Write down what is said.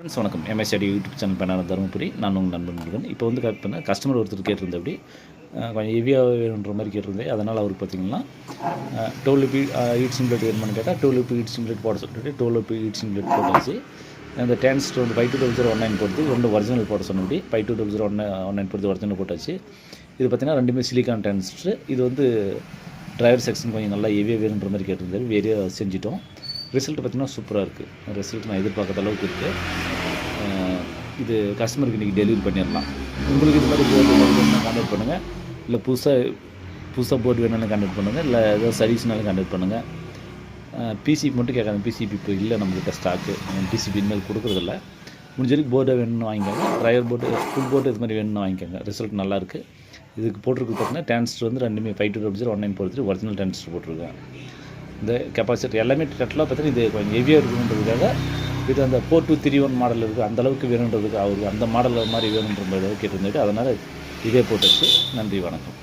Friends வணக்கம். MSID YouTube channel பண்ணான தருமபுரி. நான் உங்கள் நண்பன் முருகன். இப்போ வந்து பார்த்தீங்கன்னா கஸ்டமர் ஒருத்தர் கேட்டிருந்தேன். அப்படி கொஞ்சம் ஹெவியாக வேணுன்ற மாதிரி கேட்டிருந்தேன். அதனால் அவருக்கு பார்த்தீங்கன்னா 12 ஹீட் சிம்ப்ளேட் வேணுமான்னு கேட்டால் 12 ஹீட் சிம்ப்ளேட் போட சொல்லிட்டு 12 ஹீட் சிம்ப்ளேட் போட்டாச்சு. அந்த டிரான்சிஸ்டர் வந்து 520019 போடுறது ரெண்டு ஒரிஜினல் போட சொன்னபடி 520019 போடுறது ஒரிஜினல் போட்டாச்சு. இது பார்த்தீங்கன்னா ரெண்டுமே சிலிக்கான் டிரான்சிஸ்டர். இது வந்து டிரைவர் செக்ஷன் கொஞ்சம் நல்லா ஹெவியாக வேணுன்ற மாதிரி கேட்டிருந்தாரு. வேறையாக செஞ்சிட்டோம். ரிசல்ட் பார்த்திங்கன்னா சூப்பராக இருக்குது. ரிசல்ட் நான் எதிர்பார்க்காத அளவுக்கு இருக்குது. இது கஸ்டமருக்கு இன்றைக்கி டெலிவரி பண்ணிடலாம். உங்களுக்கு இது மாதிரி போர்டு வேணும்னா கான்டாக்ட் பண்ணுங்கள். இல்லை புதுசாக போர்டு வேணும்னு கான்டாக்ட் பண்ணுங்கள். இல்லை ஏதாவது சர்வீஸ்னாலும் கான்டாக்ட் பண்ணுங்கள். பிசிபி மட்டும் கேட்காது. பிசிபி இப்போ இல்லை நம்மகிட்ட ஸ்டாக்கு. பிசிபி இனிமேல் கொடுக்குறதில்ல. முடிஞ்ச வரைக்கும் போர்டை வேணும்னு வாங்கிக்கோங்க. ட்ரைவர் போர்டு ஃபுல் போர்டு இது மாதிரி வேணும்னு வாங்கிக்கோங்க. ரிசல்ட் நல்லாயிருக்கு. இதுக்கு போட்டிருக்கு பார்த்தீங்கன்னா டிரான்சிஸ்டர் வந்து ரெண்டுமே 520019 போடுறது ஒரிஜினல் டிரான்சிஸ்டர் போட்டிருக்கேன். இந்த கெப்பாசிட்டி எல்லாமே டோட்டலாக பார்த்தீங்கன்னா இது கொஞ்சம் ஹெவியாக இருக்குன்றதுக்காக இது அந்த 4231 மாடல் இருக்குது. அந்தளவுக்கு வேணுன்றதுக்கு அவருக்கு அந்த மாடல் மாதிரி வேணுன்ற மாதிரி கேட்டிருந்தாரு. அதனால் இதே போட்டுச்சு. நன்றி, வணக்கம்.